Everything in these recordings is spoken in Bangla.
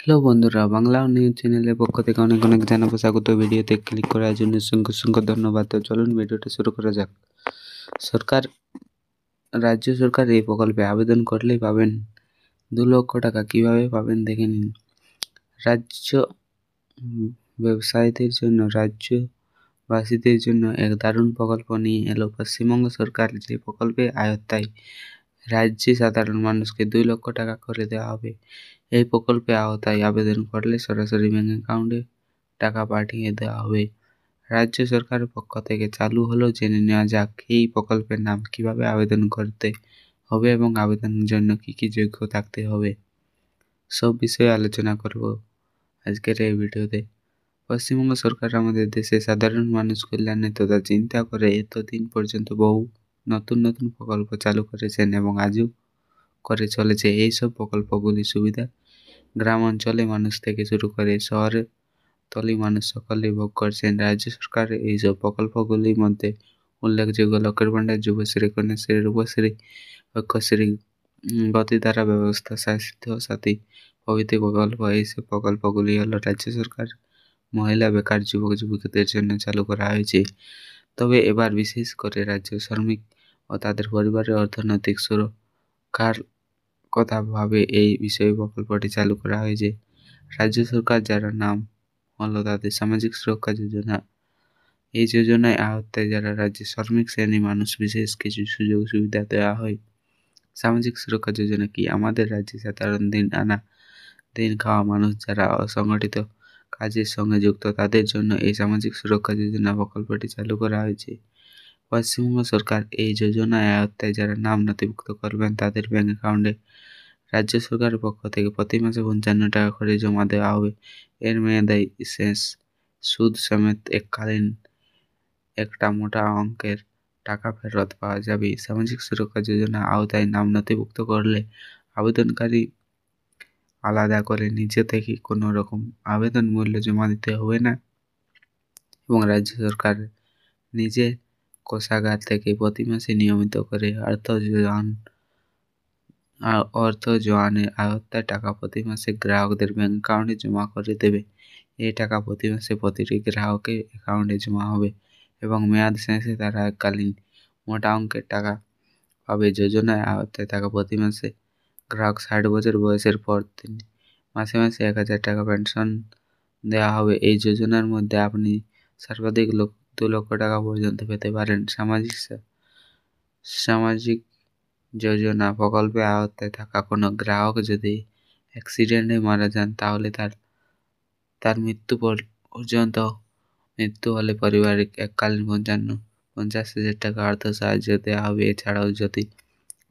হ্যালো বন্ধুরা, বাংলা নিউজ চ্যানেলের পক্ষ থেকে অনেক অনেক জানাবো স্বাগত। ভিডিওতে ক্লিক করার জন্য অসংখ্য অসংখ্য ধন্যবাদ। তো চলুন ভিডিওটা শুরু করা যাক। রাজ্য সরকার এই প্রকল্পে আবেদন করলেই পাবেন 2 লক্ষ টাকা। কিভাবে পাবেন দেখে নিন। রাজ্য ব্যবসায়ীদের জন্য, রাজ্যবাসীদের জন্য এক দারুণ প্রকল্প নিয়ে এলো পশ্চিমবঙ্গ সরকার। যে প্রকল্পের আওতায় রাজ্যে সাধারণ মানুষকে 2 লক্ষ টাকা করে দেওয়া হবে। এই প্রকল্পে আওতায় আবেদন করলে সরাসরি ব্যাংক অ্যাকাউন্টে টাকা পাঠিয়ে দেওয়া হবে। রাজ্য সরকারের পক্ষ থেকে চালু হলো। জেনে নেওয়া যাক এই প্রকল্পের নাম, কিভাবে আবেদন করতে হবে এবং আবেদনের জন্য কি কি যোগ্য থাকতে হবে, সব বিষয়ে আলোচনা করব আজকের এই ভিডিওতে। পশ্চিমবঙ্গ সরকার আমাদের দেশে সাধারণ মানুষ কল্যাণে তথা চিন্তা করে এতদিন পর্যন্ত বহু নতুন নতুন প্রকল্প চালু করেছেন এবং আজও করে চলেছে। এইসব প্রকল্পগুলির সুবিধা গ্রাম অঞ্চলে মানুষ থেকে শুরু করে শহরে তলি মানুষ সকলেই ভোগ করছেন। রাজ্য সরকারের এইসব প্রকল্পগুলির মধ্যে উল্লেখযোগ্য লক্ষ্মীর ভাণ্ডার, যুবশ্রী, কন্যাশ্রী, রূপশ্রী, ঐক্যশ্রী, গতিধারা ব্যবস্থা, স্বাস্থ্য সাথী প্রভৃতি প্রকল্প। এইসব প্রকল্পগুলি হলো রাজ্য সরকার মহিলা, বেকার, যুবক যুবতীদের জন্য চালু করা হয়েছে। তবে এবার বিশেষ করে রাজ্য শ্রমিক ও তাদের পরিবারের অর্থনৈতিক সুরক্ষার কথা ভাবে এই বিষয়ে প্রকল্পটি চালু করা হয়েছে। রাজ্য সরকার যারা নাম হলো তাদের সামাজিক সুরক্ষা যোজনা। এই যোজনায় আওতায় যারা রাজ্যের শ্রমিক শ্রেণী মানুষ বিশেষ কিছু সুযোগ সুবিধা দেওয়া হয়। সামাজিক সুরক্ষা যোজনা কি? আমাদের রাজ্যে সাধারণ দিন আনা দিন খাওয়া মানুষ যারা অসংগঠিত কাজের সঙ্গে যুক্ত, তাদের জন্য এই সামাজিক সুরক্ষা যোজনা প্রকল্পটি চালু করা হয়েছে। পশ্চিমবঙ্গ সরকার এই যোজনায় আওতায় যারা নাম নথিভুক্ত করবেন তাদের ব্যাংক অ্যাকাউন্টে রাজ্য সরকারের পক্ষ থেকে প্রতি মাসে 55 টাকা করে জমা দেওয়া হবে। এর মেয়াদে শেষ সুদ সমেত এককালীন একটা মোটা অঙ্কের টাকা ফেরত পাওয়া যাবে। সামাজিক সুরক্ষা যোজনা আওতায় নাম নথিভুক্ত করলে আবেদনকারী আলাদা করে নিজে থেকে কোনো রকম আবেদন মূল্য জমা দিতে হবে না এবং রাজ্য সরকার নিজের কোষাগার থেকে প্রতি মাসে নিয়মিত করে অর্থ জোয়ানের আওতায় টাকা প্রতি মাসে গ্রাহকদের ব্যাংক অ্যাকাউন্টে জমা করে দেবে। এই টাকা প্রতি মাসে প্রতিটি গ্রাহকের অ্যাকাউন্টে জমা হবে এবং মেয়াদ শেষে তারা এককালীন মোটা অঙ্কের টাকা পাবে। যোজনায় আওতায় থাকা প্রতি মাসে গ্রাহক 60 বছর বয়সের পর মাসে মাসে 1000 টাকা পেনশন দেওয়া হবে। এই যোজনার মধ্যে আপনি সর্বাধিক 2 লক্ষ টাকা পর্যন্ত পেতে পারেন। সামাজিক যোজনা প্রকল্পে আওতায় থাকা কোনো গ্রাহক যদি অ্যাক্সিডেন্টে মারা যান তাহলে তার মৃত্যু হলে পারিবারিক এককালীন 50,000 টাকা অর্থ সাহায্য দেওয়া হবে। এছাড়াও যদি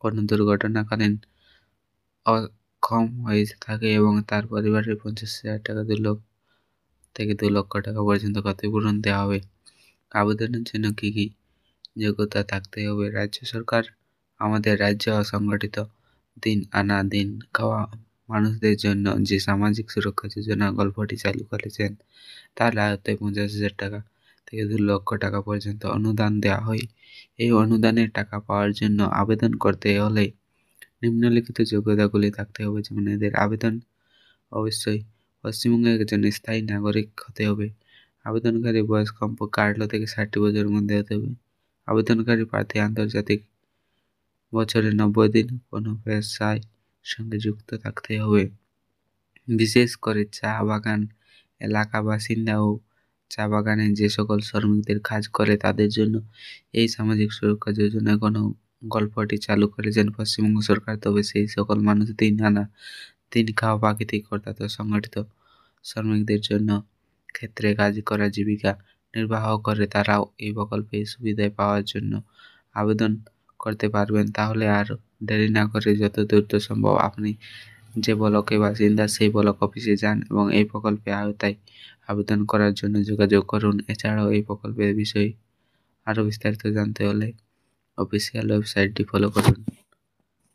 কোনো দুর্ঘটনাকালীন অক্ষম হয়ে থাকে এবং তার পরিবারের 50,000 টাকা 2 লক্ষ টাকা পর্যন্ত ক্ষতিপূরণ দেওয়া হবে। আবেদনের জন্য কী কী যোগ্যতা থাকতে হবে? রাজ্য সরকার আমাদের রাজ্যে অসংগঠিত দিন আনা দিন খাওয়া মানুষদের জন্য যে সামাজিক সুরক্ষা যোজনা গল্পটি চালু করেছেন তার আয়ত্তে 50,000 টাকা থেকে 2 লক্ষ টাকা পর্যন্ত অনুদান দেওয়া হয়। এই অনুদানের টাকা পাওয়ার জন্য আবেদন করতে হলে নিম্নলিখিত যোগ্যতাগুলি থাকতে হবে। যেমন এদের আবেদন অবশ্যই পশ্চিমবঙ্গের একজন স্থায়ী নাগরিক হতে হবে। আবেদনকারী বয়স কমপক্ষে 18 থেকে 60 বছরের মধ্যে হতে হবে। আবেদনকারী প্রার্থী আন্তর্জাতিক বছরে 90 দিন কোনো পেশায় সঙ্গে যুক্ত থাকতে হবে। বিশেষ করে চা বাগান এলাকা বাসিন্দা ও চা বাগানে যে সকল শ্রমিকদের কাজ করে তাদের জন্য এই সামাজিক সুরক্ষা যোজনায় কোনো গল্পটি চালু করেছেন পশ্চিমবঙ্গ সরকার। তবে সেই সকল মানুষ দিন আনা দিন খাওয়া প্রাকৃতিক অর্থাৎ সংগঠিত শ্রমিকদের জন্য ক্ষেত্রে কাজ করা জীবিকা নির্বাহ করে তারাও এই প্রকল্পে সুবিধায় পাওয়ার জন্য আবেদন করতে পারবেন। তাহলে আর দেরি না করে যত দ্রুত সম্ভব আপনি যে ব্লকের বাসিন্দা সেই ব্লক অফিসে যান এবং এই প্রকল্পে আওতায় আবেদন করার জন্য যোগাযোগ করুন। এছাড়াও এই প্রকল্পের বিষয়ে আরও বিস্তারিত জানতে হলে অফিসিয়াল ওয়েবসাইটটি ফলো করুন।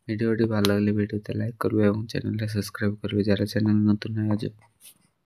ভিডিওটি ভালো লাগলে ভিডিওতে লাইক করবে এবং চ্যানেলটা সাবস্ক্রাইব করবে যারা চ্যানেল নতুন হয়ে আছে।